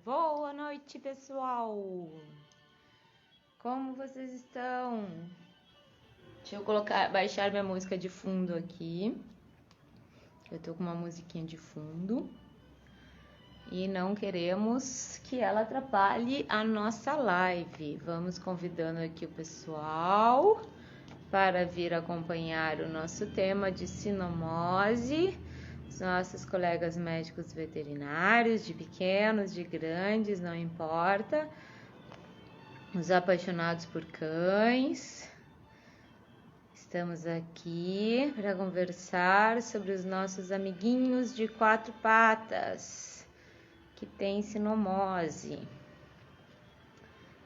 Boa noite, pessoal! Como vocês estão? Deixa eu baixar minha música de fundo aqui. Eu tô com uma musiquinha de fundo. E não queremos que ela atrapalhe a nossa live. Vamos convidando aqui o pessoal para vir acompanhar o nosso tema de sinomose. Os nossos colegas médicos veterinários, de pequenos, de grandes, não importa. Os apaixonados por cães. Estamos aqui para conversar sobre os nossos amiguinhos de quatro patas, que têm sinomose.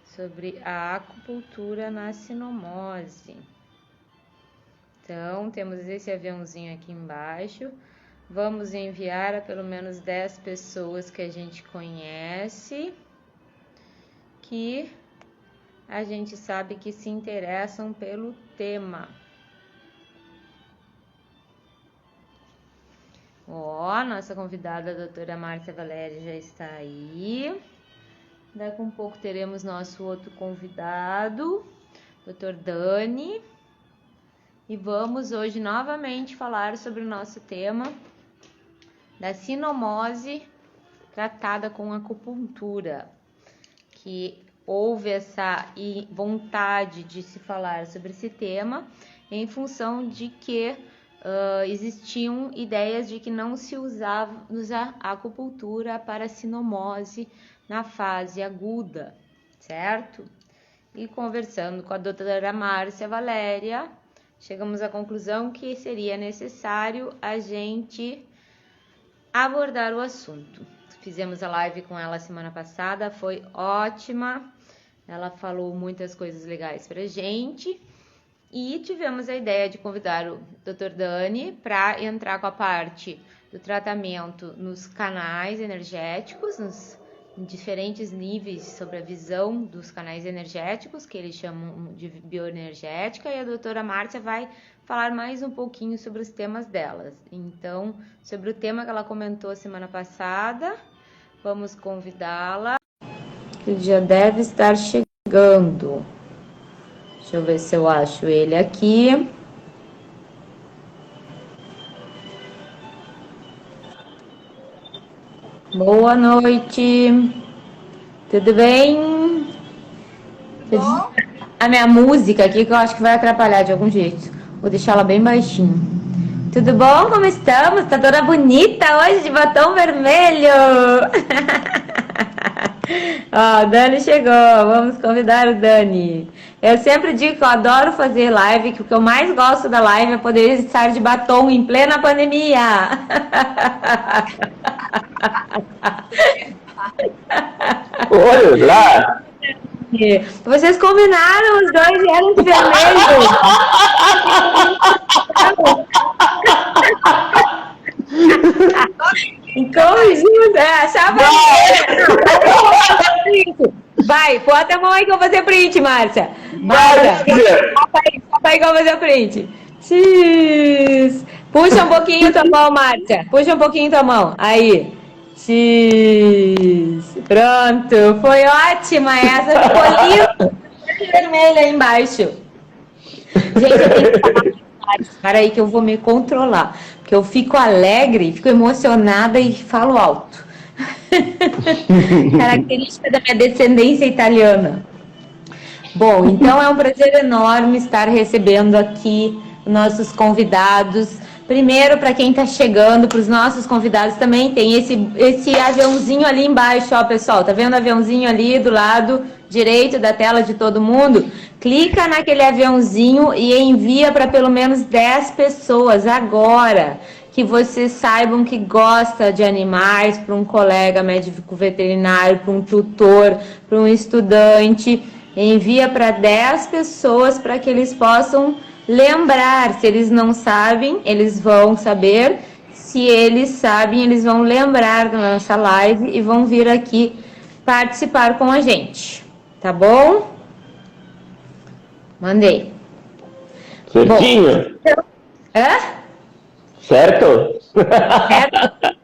Sobre a acupuntura na sinomose. Então, temos esse aviãozinho aqui embaixo. Vamos enviar a pelo menos 10 pessoas que a gente conhece, que a gente sabe que se interessam pelo tema. Nossa convidada, a doutora Márcia Valéria, já está aí. Daqui a um pouco teremos nosso outro convidado, doutor Dani. E vamos hoje novamente falar sobre o nosso tema da sinomose tratada com acupuntura, que houve essa vontade de se falar sobre esse tema em função de que existiam ideias de que não se usa a acupuntura para sinomose na fase aguda, certo? E conversando com a doutora Márcia Valéria, chegamos à conclusão que seria necessário a gente abordar o assunto. Fizemos a live com ela semana passada, foi ótima. Ela falou muitas coisas legais pra gente. E tivemos a ideia de convidar o Dr. Dani para entrar com a parte do tratamento nos canais energéticos, em diferentes níveis sobre a visão dos canais energéticos, que eles chamam de bioenergética, e a doutora Márcia vai falar mais um pouquinho sobre os temas delas. Então, sobre o tema que ela comentou semana passada, vamos convidá-la. Ele já deve estar chegando. Deixa eu ver se eu acho ele aqui. Boa noite. Tudo bem? Bom. A minha música aqui que eu acho que vai atrapalhar de algum jeito. Vou deixar ela bem baixinho. Tudo bom? Como estamos? Tá toda bonita hoje de batom vermelho. Ó, o Dani chegou. Vamos convidar o Dani. Eu sempre digo que eu adoro fazer live, que o que eu mais gosto da live é poder estar de batom em plena pandemia. Olha lá! Vocês combinaram, os dois vieram de vermelho. Em conjunto, achava. Vai, bota a mão aí que eu vou fazer print, Márcia. Bora. Bota aí que eu vou fazer print. X. Puxa um pouquinho tua mão, Márcia. Puxa um pouquinho tua mão. Aí. X. Pronto. Foi ótima essa. Ficou linda. Vermelha aí embaixo. Gente, eu tenho que falar. Espera aí que eu vou me controlar. Porque eu fico alegre, fico emocionada e falo alto. Característica da minha descendência italiana. Bom, então é um prazer enorme estar recebendo aqui nossos convidados. Primeiro, para quem está chegando, para os nossos convidados também, tem esse aviãozinho ali embaixo, ó, pessoal. Tá vendo o aviãozinho ali do lado direito da tela de todo mundo? Clica naquele aviãozinho e envia para pelo menos 10 pessoas agora, que vocês saibam que gosta de animais, para um colega médico veterinário, para um tutor, para um estudante. Envia para 10 pessoas para que eles possam lembrar. Se eles não sabem, eles vão saber. Se eles sabem, eles vão lembrar da nossa live e vão vir aqui participar com a gente. Tá bom? Mandei. Certinho? Hã? Certo? Certo?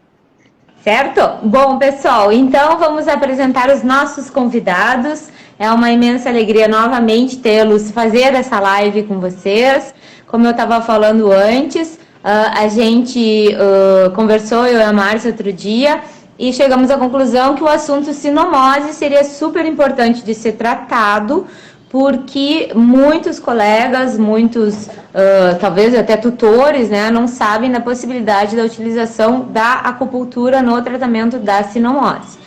Certo? Bom, pessoal, então vamos apresentar os nossos convidados. É uma imensa alegria novamente tê-los, fazer essa live com vocês. Como eu estava falando antes, a gente conversou, eu e a Márcia, outro dia, e chegamos à conclusão que o assunto sinomose seria super importante de ser tratado, porque muitos colegas, talvez até tutores, né, não sabem da possibilidade da utilização da acupuntura no tratamento da sinomose.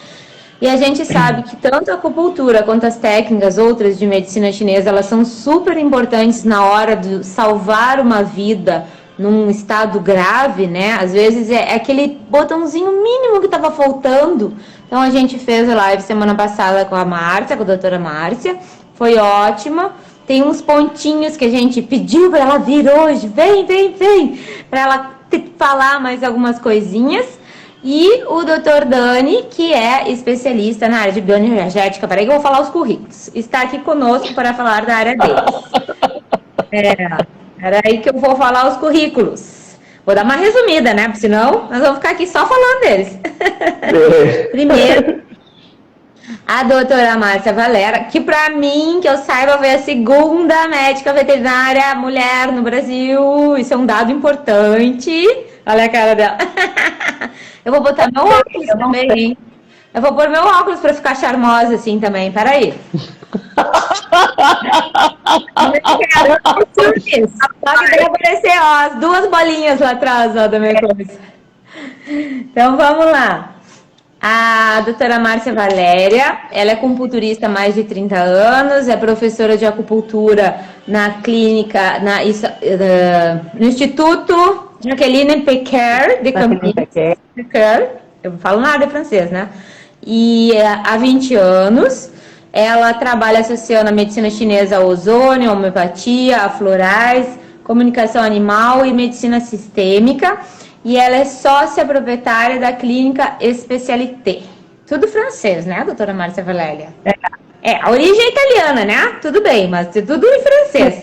E a gente sabe que tanto a acupuntura quanto as técnicas outras de medicina chinesa, elas são super importantes na hora de salvar uma vida num estado grave, né? Às vezes é aquele botãozinho mínimo que estava faltando. Então a gente fez a live semana passada com a Márcia, com a doutora Márcia. Foi ótima. Tem uns pontinhos que a gente pediu para ela vir hoje. Vem, para ela falar mais algumas coisinhas. E o Dr. Dani, que é especialista na área de bioenergética, peraí que eu vou falar os currículos, está aqui conosco para falar da área deles. Peraí que eu vou falar os currículos. Vou dar uma resumida, né? Porque senão nós vamos ficar aqui só falando deles. Primeiro, a doutora Márcia Valera, que para mim, que eu saiba, foi a segunda médica veterinária mulher no Brasil. Isso é um dado importante. Olha a cara dela. Eu vou botar meu óculos também, hein? Eu vou pôr meu óculos para ficar charmosa assim também. Peraí. Só que vai aparecer, ó, as duas bolinhas lá atrás, ó, da minha coisa. Então, vamos lá. A doutora Márcia Valéria, ela é acupunturista há mais de 30 anos, é professora de acupuntura na clínica, no Instituto Jacqueline Pecker de Campinas. Eu não falo nada de francês, né? E há 20 anos, ela trabalha associando a medicina chinesa a ozônio, a homeopatia, a florais, comunicação animal e medicina sistêmica. E ela é sócia proprietária da clínica Especialité. Tudo francês, né, doutora Márcia Valéria? A origem é italiana, né? Tudo bem, mas tudo em francês.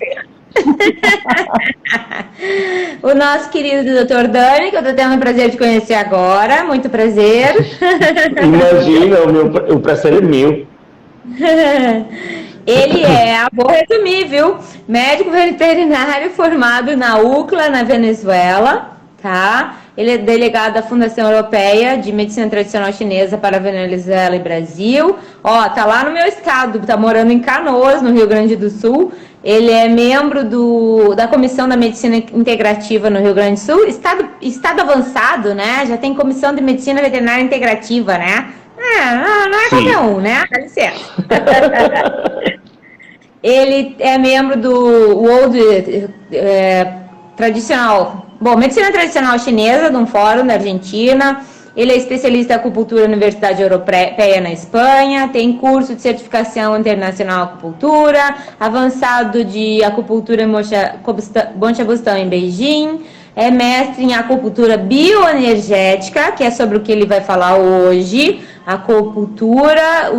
O nosso querido doutor Dani, que eu tô tendo o prazer de conhecer agora. Muito prazer. Imagina, o prazer é meu. Ele vou resumir, viu? Médico veterinário formado na UCLA, na Venezuela, tá? Ele é delegado da Fundação Europeia de Medicina Tradicional Chinesa para Venezuela e Brasil. Ó, tá lá no meu estado, tá morando em Canoas, no Rio Grande do Sul. Ele é membro da Comissão da Medicina Integrativa no Rio Grande do Sul. Estado avançado, né? Já tem Comissão de Medicina Veterinária Integrativa, né? Não é qualquer um, né? Dá licença. Ele é membro do World Tradicional... Bom, Medicina Tradicional Chinesa, de um fórum da Argentina. Ele é especialista em acupuntura na Universidade Europeia na Espanha, tem curso de certificação internacional em acupuntura, avançado de acupuntura em Bonchabustão em Beijing, é mestre em acupuntura bioenergética, que é sobre o que ele vai falar hoje, acupuntura,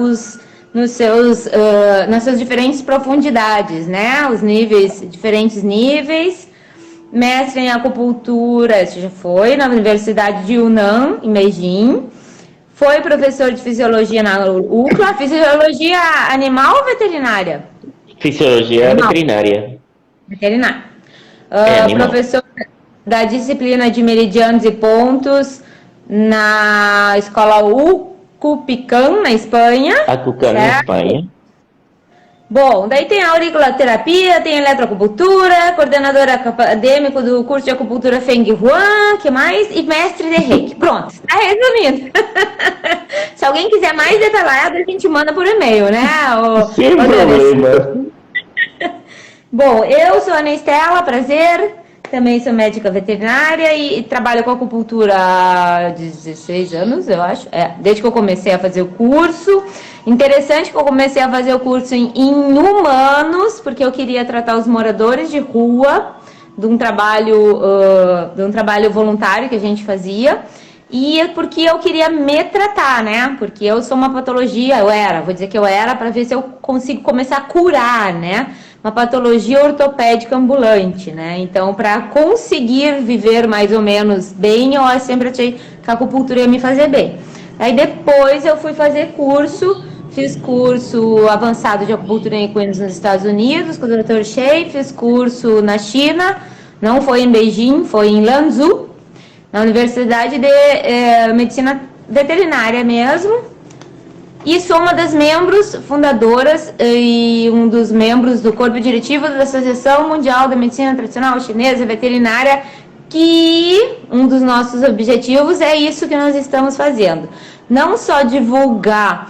nas suas diferentes profundidades, né? Os diferentes níveis. Mestre em acupuntura, esse já foi, na Universidade de Yunnan, em Beijing. Foi professor de fisiologia na UCLA. Fisiologia animal ou veterinária? Fisiologia animal. Veterinária. Professor da disciplina de meridianos e pontos na escola Ucupican, na Espanha. Acucan, na Espanha. Bom, daí tem a auriculoterapia, tem a eletroacupuntura, coordenador acadêmico do curso de acupuntura Feng Huan, que mais? E mestre de Reiki. Pronto, tá resumindo. Se alguém quiser mais detalhado, a gente manda por e-mail, né? Sem problema. Bom, eu sou a Ana Estela, prazer. Também sou médica veterinária e trabalho com acupuntura há 16 anos, eu acho. Desde que eu comecei a fazer o curso. Interessante que eu comecei a fazer o curso em humanos, porque eu queria tratar os moradores de rua, de um trabalho voluntário que a gente fazia. E porque eu queria me tratar, né? Porque eu sou uma patologia, vou dizer que eu era, para ver se eu consigo começar a curar, né? Uma patologia ortopédica ambulante, né? Então, para conseguir viver mais ou menos bem, eu sempre achei que a acupuntura ia me fazer bem. Aí depois eu fui fazer curso, fiz curso avançado de acupuntura em equinos nos Estados Unidos com o Dr. Shea, fiz curso na China, não foi em Beijing, foi em Lanzhou, na Universidade de Medicina Veterinária mesmo. E sou uma das membros fundadoras e um dos membros do corpo diretivo da Associação Mundial da Medicina Tradicional Chinesa Veterinária, que um dos nossos objetivos é isso que nós estamos fazendo. Não só divulgar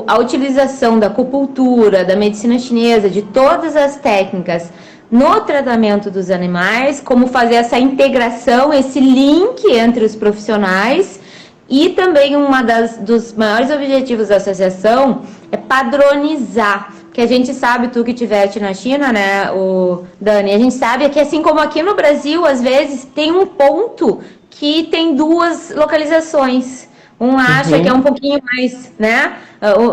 a utilização da acupuntura, da medicina chinesa, de todas as técnicas no tratamento dos animais, como fazer essa integração, esse link entre os profissionais. E também dos maiores objetivos da associação é padronizar, que a gente sabe, tu que estiveste na China, né, Dani, a gente sabe que assim como aqui no Brasil, às vezes tem um ponto que tem duas localizações. Um acha que é um pouquinho mais, né,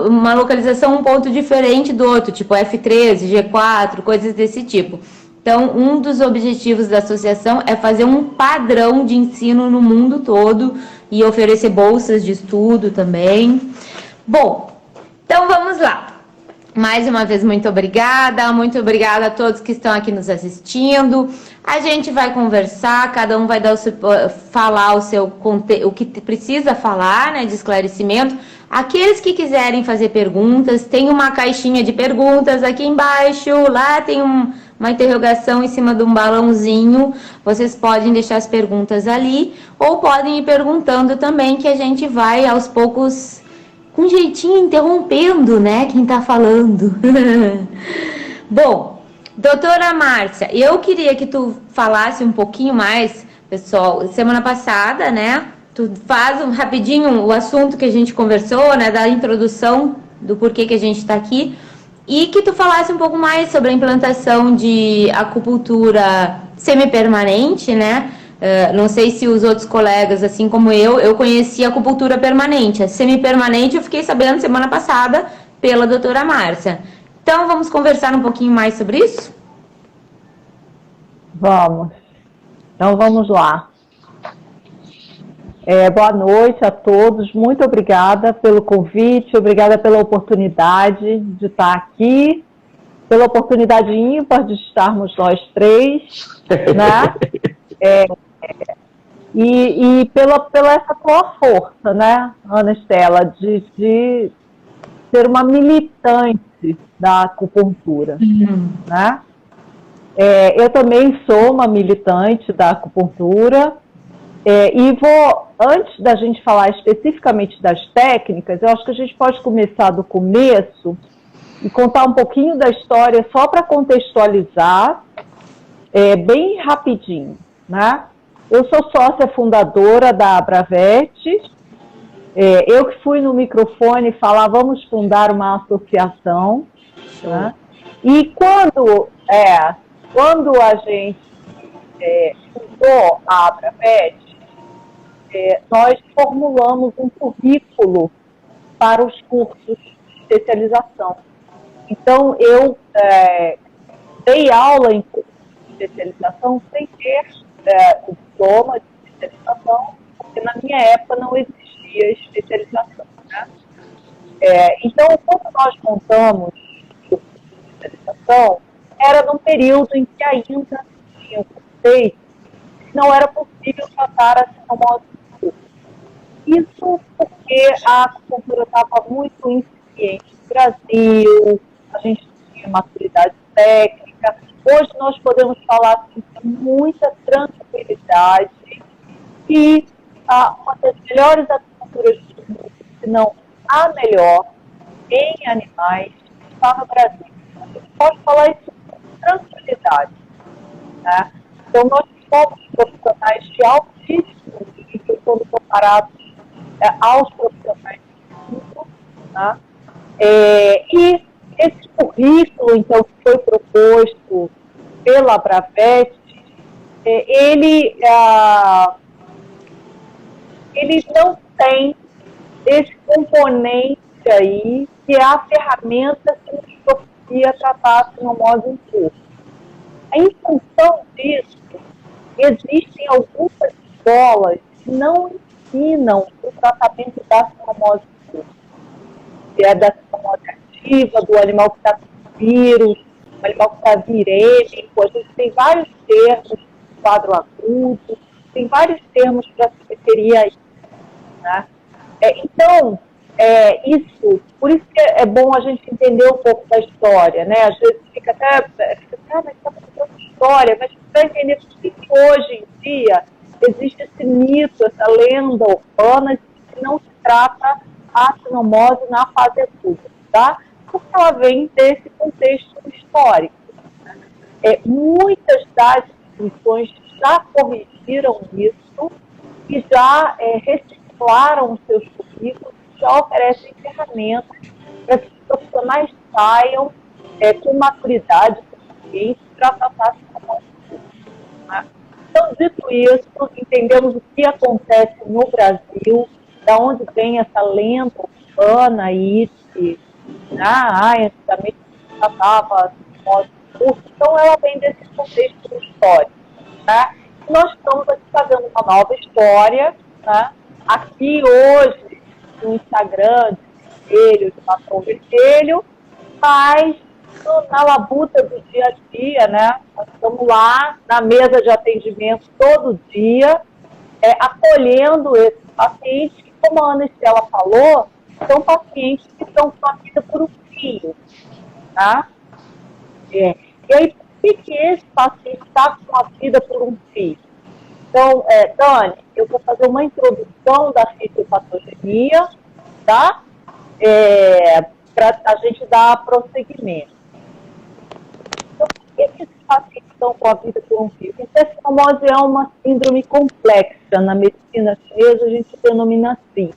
uma localização um ponto diferente do outro, tipo F13, G4, coisas desse tipo. Então, um dos objetivos da associação é fazer um padrão de ensino no mundo todo e oferecer bolsas de estudo também. Bom, então vamos lá. Mais uma vez, muito obrigada a todos que estão aqui nos assistindo. A gente vai conversar, cada um vai dar falar o que precisa falar, né, de esclarecimento. Aqueles que quiserem fazer perguntas, tem uma caixinha de perguntas aqui embaixo, lá tem uma interrogação em cima de um balãozinho, vocês podem deixar as perguntas ali, ou podem ir perguntando também, que a gente vai aos poucos, com jeitinho, interrompendo, né, quem tá falando. Bom, doutora Márcia, eu queria que tu falasse um pouquinho mais, pessoal, semana passada, né, tu faz rapidinho o assunto que a gente conversou, né, da introdução do porquê que a gente tá aqui, e que tu falasse um pouco mais sobre a implantação de acupuntura semipermanente, né? Não sei se os outros colegas, assim como eu conheci a acupuntura permanente. A semipermanente eu fiquei sabendo semana passada pela doutora Márcia. Então, vamos conversar um pouquinho mais sobre isso? Vamos. Então, vamos lá. Boa noite a todos, muito obrigada pelo convite, obrigada pela oportunidade de estar aqui, pela oportunidade ímpar de estarmos nós três, né? E pela essa tua força, né, Ana Estela, de ser uma militante da acupuntura, né? Eu também sou uma militante da acupuntura. E antes da gente falar especificamente das técnicas, eu acho que a gente pode começar do começo e contar um pouquinho da história só para contextualizar, bem rapidinho, né? Eu sou sócia fundadora da Abravete, eu que fui no microfone falar, vamos fundar uma associação, né? E quando a gente fundou a Abravete, nós formulamos um currículo para os cursos de especialização. Então, eu dei aula em cursos de especialização sem ter o diploma de especialização, porque na minha época não existia especialização, né? Então, quando nós montamos o curso de especialização, era num período em que ainda tinha o conceito, não era possível tratar a sinomose. Isso porque a acupuntura estava muito incipiente no Brasil, a gente tinha maturidade técnica. Hoje nós podemos falar assim, com muita tranquilidade que uma das melhores acupunturas do mundo, se não a melhor, em animais, está no Brasil. A gente pode falar isso com tranquilidade, né? Então nós somos profissionais de altíssimo nível quando comparados aos profissionais de estudo, né? E esse currículo, então, que foi proposto pela Abravete, ele não tem esse componente aí, que é a ferramenta que nos propicia tratar a sinomose em corpo. Em função disso, existem algumas escolas que não determinam o tratamento da sinomose, que é da sinomose ativa, do animal que está com vírus, do animal que está virêmico. A gente tem vários termos, quadro agudo, tem vários termos para se referir a isso, né? Então, isso, por isso que é bom a gente entender um pouco da história, né? Às vezes fica até, mas está contando história, mas para entender por que hoje em dia existe esse mito, essa lenda urbana de que não se trata a sinomose na fase aguda, tá? Porque ela vem desse contexto histórico. Muitas das instituições já corrigiram isso e já reciclaram os seus currículos, já oferecem ferramentas para que os profissionais saiam com maturidade suficiente para tratar a sinomose. Né? Então, dito isso, entendemos o que acontece no Brasil, da onde vem essa lenda urbana aí, que antigamente se tratava sinomose curta, então ela vem desse contexto histórico. Né? E nós estamos aqui fazendo uma nova história, né? Aqui hoje, no Instagram, de Batom Vermelho, mas na labuta do dia a dia, né? Nós estamos lá na mesa de atendimento todo dia, acolhendo esses pacientes que, como a Ana Estela falou, são pacientes que estão com a vida por um fio. Tá? E aí, por que esse paciente está com a vida por um fio? Então, Dani, eu vou fazer uma introdução da fisiopatogenia, tá? Para a gente dar prosseguimento. Então, por que esses pacientes estão com a vida por um fio? Porque a sinomose é uma síndrome complexa. Na medicina chinesa, a gente denomina assim.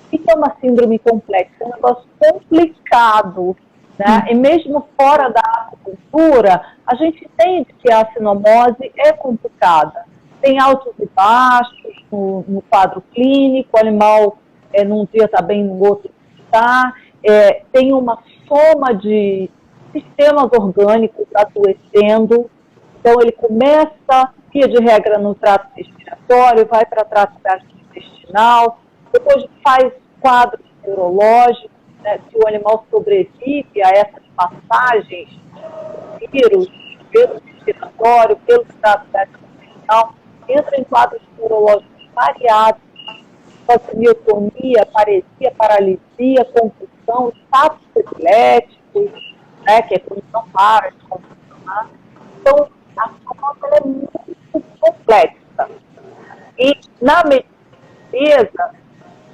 O que é uma síndrome complexa? É um negócio complicado, né? E mesmo fora da acupuntura, a gente entende que a sinomose é complicada. Tem altos e baixos no quadro clínico, o animal num dia está bem, no outro está. Tem uma soma de sistemas orgânicos adoecendo. Então, ele começa, via de regra, no trato respiratório, vai para trato gastrointestinal, depois faz quadros neurológicos, né, se o animal sobrevive a essas passagens do vírus, pelo respiratório, pelo trato gastrointestinal, entra em quadros neurológicos variados, miotonia, paresia, paralisia, compulsão, estados epiléticos, né, que é quando não para de compulsionar. Então, a sinomose é muito complexa. E na medicina,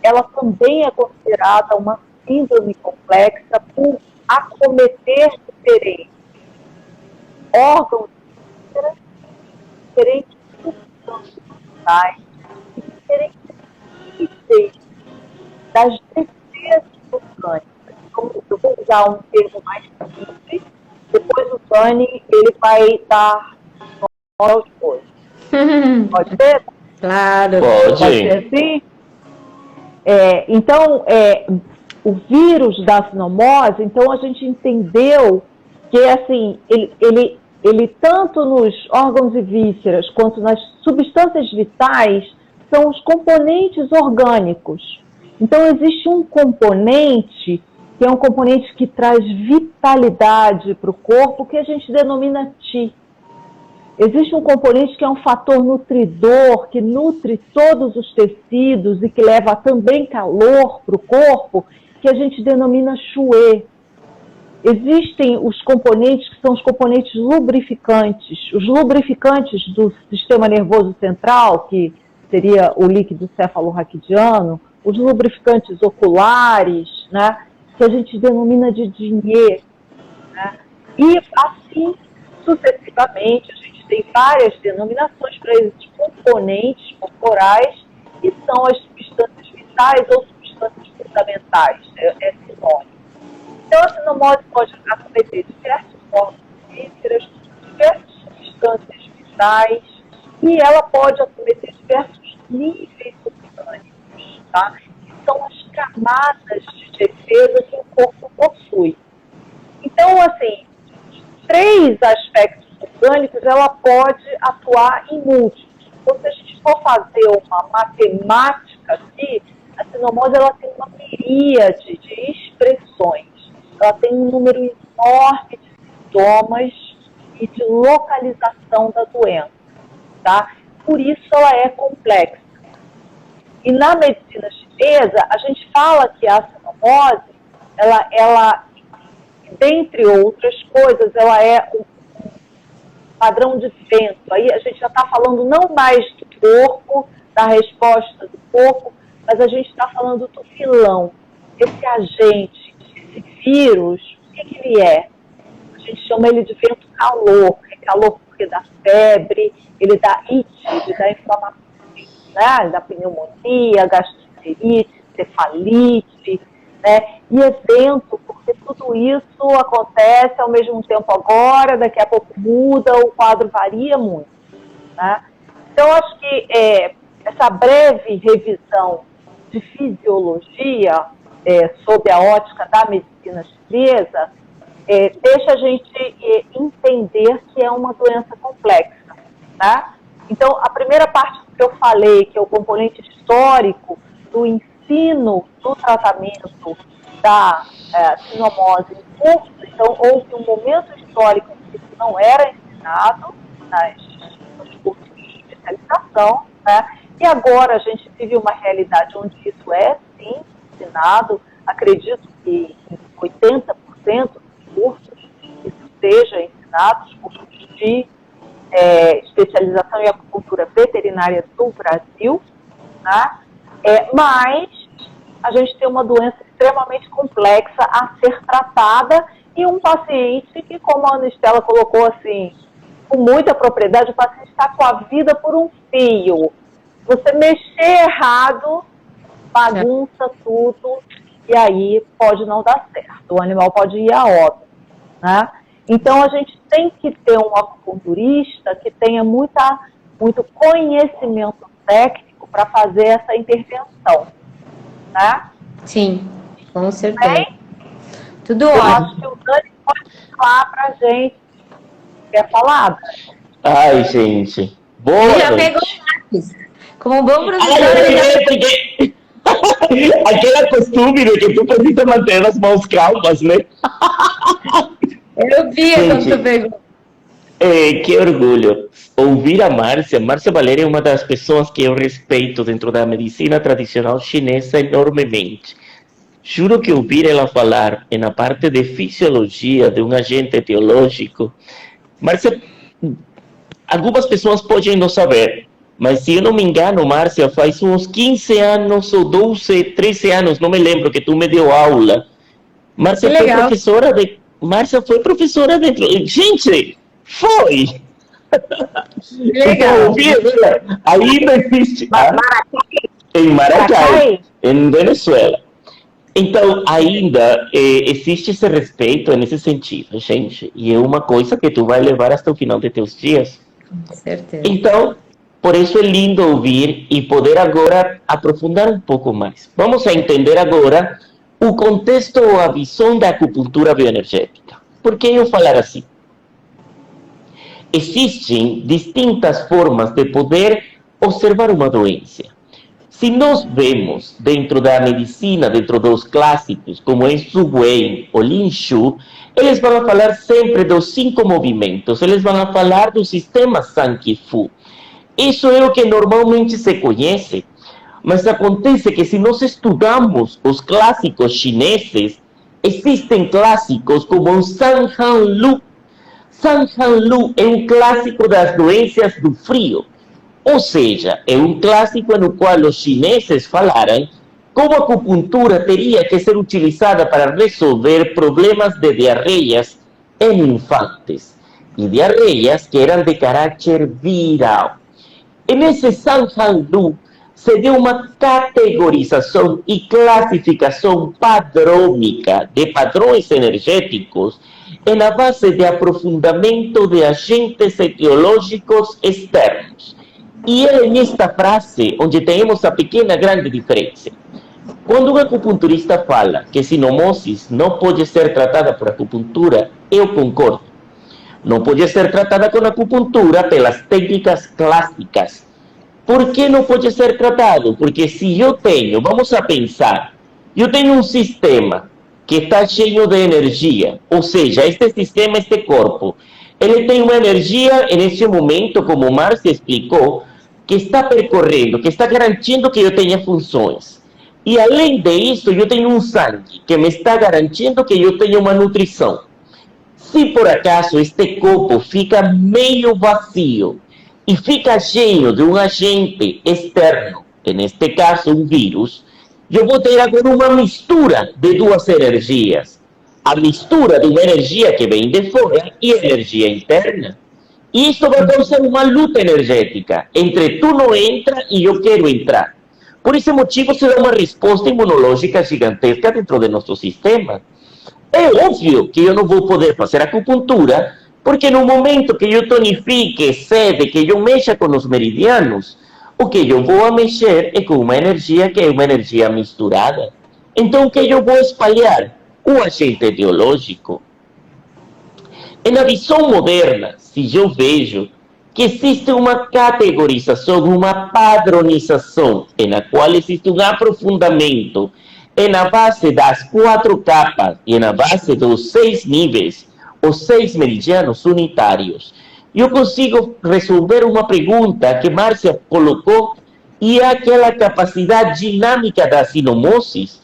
ela também é considerada uma síndrome complexa por acometer diferentes órgãos, diferentes substâncias vitais, diferentes níveis das defesas orgânicas. Então, eu vou usar um termo mais simples, depois o Dani ele vai dar aos coisas. Pode ser? Claro. Pode. Pode ser assim? Então, o vírus da sinomose, então a gente entendeu que assim, ele tanto nos órgãos e vísceras quanto nas substâncias vitais são os componentes orgânicos. Então existe um componente que é um componente que traz vitalidade para o corpo, que a gente denomina Ti. Existe um componente que é um fator nutridor, que nutre todos os tecidos e que leva também calor para o corpo, que a gente denomina Xue. Existem os componentes que são os componentes lubrificantes. Os lubrificantes do sistema nervoso central, que seria o líquido cefalorraquidiano, os lubrificantes oculares, né, que a gente denomina de dinheiro. Né, e assim, sucessivamente, a gente tem várias denominações para esses componentes corporais, que são as substâncias vitais ou substâncias fundamentais. É sinônimo. Então, a sinomose pode acometer diversos órgãos vísceras, diversas substâncias vitais, e ela pode acometer diversos níveis orgânicos, tá? Que são as camadas de defesa que o corpo possui. Então, assim, três aspectos orgânicos, ela pode atuar em múltiplos. Então, se a gente for fazer uma matemática aqui, a sinomose ela tem uma miríade de expressões. Ela tem um número enorme de sintomas e de localização da doença, tá? Por isso ela é complexa. E na medicina chinesa, a gente fala que a sinomose, ela, dentre outras coisas, ela é um padrão de vento. Aí a gente já está falando não mais do corpo, da resposta do corpo, mas a gente está falando do filão. Esse agente, esse vírus, o que ele é? A gente chama ele de vento-calor. É calor porque dá febre, ele dá itite, dá inflamação, né? Ele dá pneumonia, gastroenterite, cefalite, né? E é vento, porque tudo isso acontece ao mesmo tempo agora, daqui a pouco muda, o quadro varia muito, né? Então, acho que essa breve revisão de fisiologia sob a ótica da medicina chinesa deixa a gente entender que é uma doença complexa, tá? Então, a primeira parte que eu falei, que é o componente histórico do ensino do tratamento da sinomose em curso, então houve um momento histórico em que isso não era ensinado nos cursos de especialização, né? E agora a gente vive uma realidade onde isso é, sim, ensinado. Acredito que em 80% dos cursos isso seja ensinado, os cursos de especialização em acupuntura veterinária do Brasil, né? Mas a gente tem uma doença extremamente complexa a ser tratada e um paciente que, como a Ana Estela colocou assim, com muita propriedade, o paciente está com a vida por um fio. Você mexer errado, bagunça tudo e aí pode não dar certo. O animal pode ir a óbito, né? Então, a gente tem que ter um acupunturista que tenha muito conhecimento técnico para fazer essa intervenção, né? Sim, com certeza. Bem, Tudo eu ótimo. acho que o Dani pode falar para a gente. Quer falar? Ai, gente. Boa Ele já noite. pegou o lápis. Como um bom Ai, professor, ele já... porque... Aquela costume de que tu precisa manter as mãos calmas, né? Eu via quando tu pegou. Que orgulho. Ouvir a Márcia. Márcia Valéria é uma das pessoas que eu respeito dentro da medicina tradicional chinesa enormemente. Juro que ouvir ela falar na parte de fisiologia de um agente etiológico, Márcia, algumas pessoas podem não saber, mas se eu não me engano, Márcia, faz uns 15 anos ou 12, 13 anos, não me lembro, que tu me deu aula. Márcia foi professora de... Márcia foi professora dentro... Gente, foi! Legal. Então, ainda existe... Em Maracay, em Venezuela. Então, ainda existe esse respeito nesse sentido, gente. E é uma coisa que tu vai levar até o final de teus dias. Com certeza. Então, por isso é lindo ouvir e poder agora aprofundar um pouco mais. Vamos a entender agora o contexto ou a visão da acupuntura bioenergética. Por que eu falar assim? Existem distintas formas de poder observar uma doença. Se nós vemos dentro da medicina, dentro dos clássicos, como é Su Wei ou Lin Shu, eles vão falar sempre dos 5 movimentos, eles vão falar do sistema Sanqi-Fu. Isso é o que normalmente se conhece, mas acontece que se nós estudamos os clássicos chineses, existem clássicos como o San Han Lu. San Han Lu é um clássico das doenças do frio. Ou seja, é um clássico no qual os chineses falaram como a acupuntura teria que ser utilizada para resolver problemas de diarreias em infantes. E diarreias que eram de caráter viral. E nesse San Han Lu se deu uma categorização e classificação padrônica de padrões energéticos na base de aprofundamento de agentes etiológicos externos. E é nesta frase onde temos a pequena grande diferença. Quando um acupunturista fala que sinomose não pode ser tratada por acupuntura, eu concordo. Não pode ser tratada com acupuntura pelas técnicas clássicas. por que não pode ser tratado? Porque se eu tenho, vamos a pensar, eu tenho um sistema que está cheio de energia, ou seja, este sistema, este corpo, ele tem uma energia nesse momento, como o Márcio explicou, que está percorrendo, que está garantindo que eu tenha funções. E além disso, eu tenho um sangue que me está garantindo que eu tenha uma nutrição. Se por acaso este copo fica meio vazio e fica cheio de um agente externo, que neste caso um vírus, eu vou ter agora uma mistura de duas energias. A mistura de uma energia que vem de fora e energia interna. E isso vai causar uma luta energética entre tu não entra e eu quero entrar. Por esse motivo se dá uma resposta imunológica gigantesca dentro do nosso sistema. É óbvio que eu não vou poder fazer acupuntura, porque no momento que eu tonifique, cede, que eu mexa com os meridianos, o que eu vou mexer é com uma energia que é uma energia misturada. Então, o que eu vou espalhar? O agente etiológico. E na visão moderna, se eu vejo que existe uma categorização, uma padronização, na qual existe um aprofundamento, e na base das 4 capas, e na base dos 6 níveis, os 6 meridianos unitários, eu consigo resolver uma pergunta que Márcia colocou, e é aquela capacidade dinâmica da sinomoses,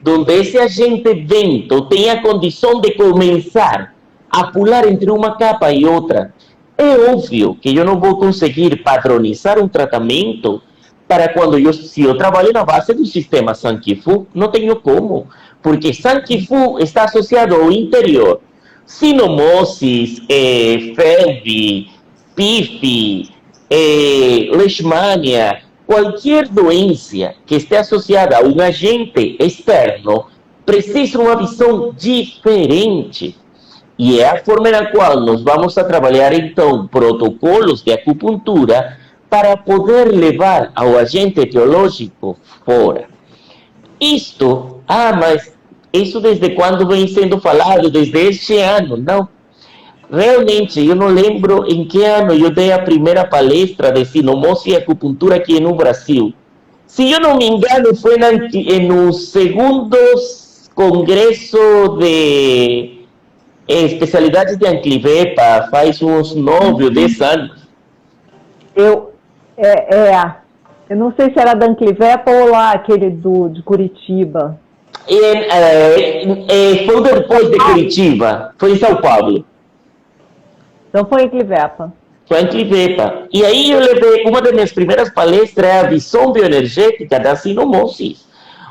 onde esse agente vento tem a condição de começar a pular entre uma capa e outra. É óbvio que eu não vou conseguir padronizar um tratamento para quando se eu trabalho na base do sistema Sanqifu, não tenho como, porque Sanqifu está associado ao interior. Sinomoses, FeB, PIF, Leishmania, qualquer doença que esteja associada a um agente externo precisa de uma visão diferente. E é a forma na qual nós vamos a trabalhar, então, protocolos de acupuntura para poder levar ao agente etiológico fora. Isto, mas isso desde quando vem sendo falado? Desde este ano? Não. Realmente, eu não lembro em que ano eu dei a primeira palestra de sinomose e acupuntura aqui no Brasil. Se eu não me engano, foi no segundo congresso de especialidades de Anclivepa, faz uns 9 ou 10 anos. Eu não sei se era da Anclivepa ou lá aquele de Curitiba. Foi depois de Curitiba, foi em São Paulo. Então foi em Anclivepa. Foi em Anclivepa. E aí eu levei, uma das minhas primeiras palestras é a visão bioenergética da sinomoses,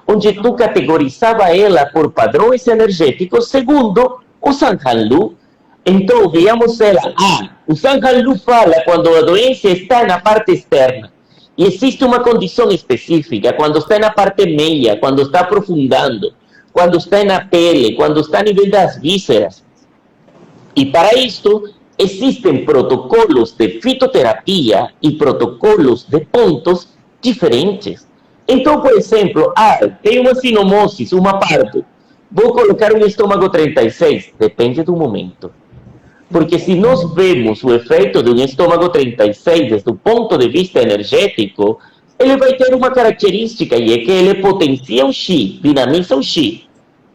onde tu categorizava ela por padrões energéticos segundo o Sanhanlu. Então, veamos ela. O Sanhanlu fala quando a doença está na parte externa. E existe uma condição específica, quando está na parte meia, quando está aprofundando, quando está na pele, quando está a nível das vísceras. E para isto, existem protocolos de fitoterapia e protocolos de pontos diferentes. Então, por exemplo, tem uma sinomoses, uma parto. Vou colocar um estômago 36? Depende do momento. Porque se nós vemos o efeito de um estômago 36 desde o ponto de vista energético, ele vai ter uma característica, e é que ele potencia o Qi, dinamiza o Qi.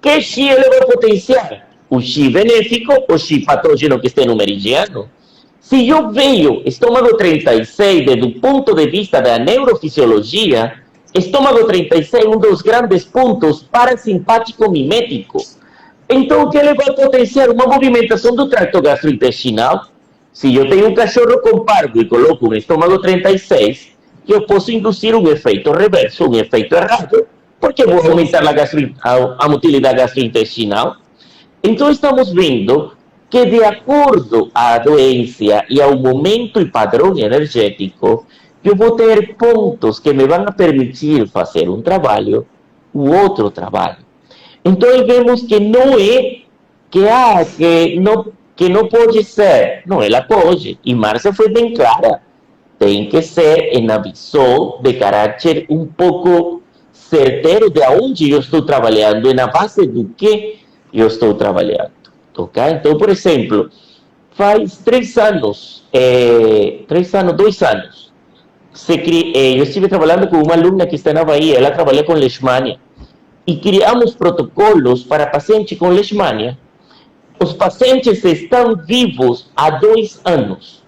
Que Qi ele vai potenciar? O Qi benéfico, o Qi patógeno que está no meridiano. Se eu vejo estômago 36 desde o ponto de vista da neurofisiologia, estômago 36 é um dos grandes pontos parasimpático mimético. Então, o que ele vai potenciar? Uma movimentação do trato gastrointestinal. Se eu tenho um cachorro com parvo e coloco um estômago 36, eu posso induzir um efeito reverso, um efeito errado, porque vou aumentar a motilidade gastrointestinal. Então, estamos vendo que, de acordo à doença e ao momento e padrão energético, eu vou ter pontos que me vão permitir fazer um trabalho, o outro trabalho. Então, vemos que não é que não pode ser. Não, ela pode. E Márcia foi bem clara. Tem que ser na visão de caráter um pouco certeiro de onde eu estou trabalhando e na base do que eu estou trabalhando. Okay? Então, por exemplo, faz 2 anos, eu estive trabalhando com uma aluna que está na Bahia, ela trabalha com leishmania, e criamos protocolos para pacientes com leishmania. Os pacientes estão vivos há 2 anos,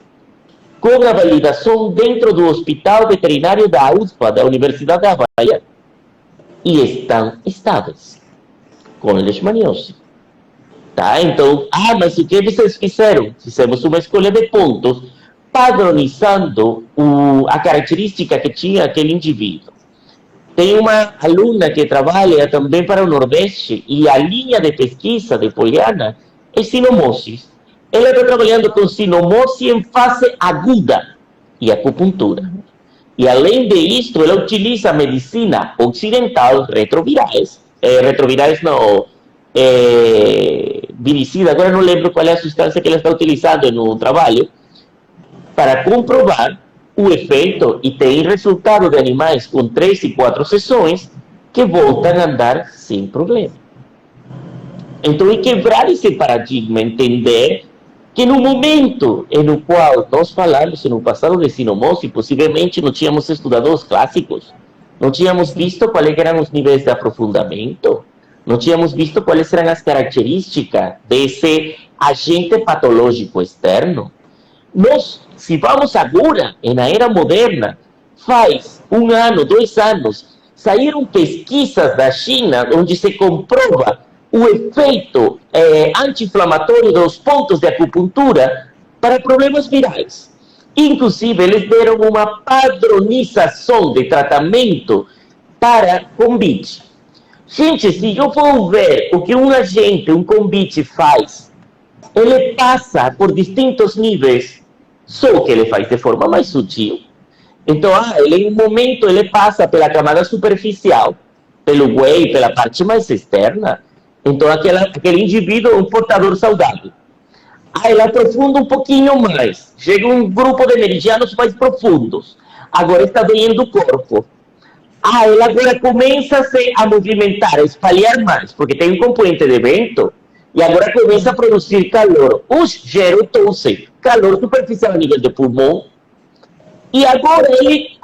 com a validação dentro do Hospital Veterinário da USPA, da Universidade da Bahia, e estão estáveis, com leishmaniose. Tá? Então, mas o que vocês fizeram? Fizemos uma escolha de pontos, padronizando a característica que tinha aquele indivíduo. Tem uma aluna que trabalha também para o Nordeste, e a linha de pesquisa de Poliana é sinomoses. Ela está trabalhando com sinomose em fase aguda e acupuntura. E além disso, ela utiliza a medicina ocidental, retrovirais não, viricida, agora não lembro qual é a substância que ela está utilizando no trabalho, para comprovar o efeito, e tem resultado de animais com 3 e 4 sessões que voltam a andar sem problema. Então, é quebrar esse paradigma, entender que no momento no qual nós falamos no passado de sinomose, possivelmente não tínhamos estudado os clássicos, não tínhamos visto quais eram os níveis de aprofundamento, não tínhamos visto quais eram as características desse agente patológico externo. Nós, se vamos agora, na era moderna, faz 1 ano, 2 anos, saíram pesquisas da China onde se comprova o efeito anti-inflamatório dos pontos de acupuntura para problemas virais. Inclusive, eles deram uma padronização de tratamento para convite. Gente, se eu for ver o que um agente, um convite faz, ele passa por distintos níveis, só que ele faz de forma mais sutil. Então, ele, em um momento, ele passa pela camada superficial, pelo whey, pela parte mais externa. Então, aquele indivíduo é um portador saudável. Ele aprofunda um pouquinho mais. Chega um grupo de meridianos mais profundos. Agora está doendo o corpo. Ele agora começa a movimentar, a espalhar mais, porque tem um componente de vento, e agora começa a produzir calor. Gera tosse, calor superficial a nível do pulmão. E agora ele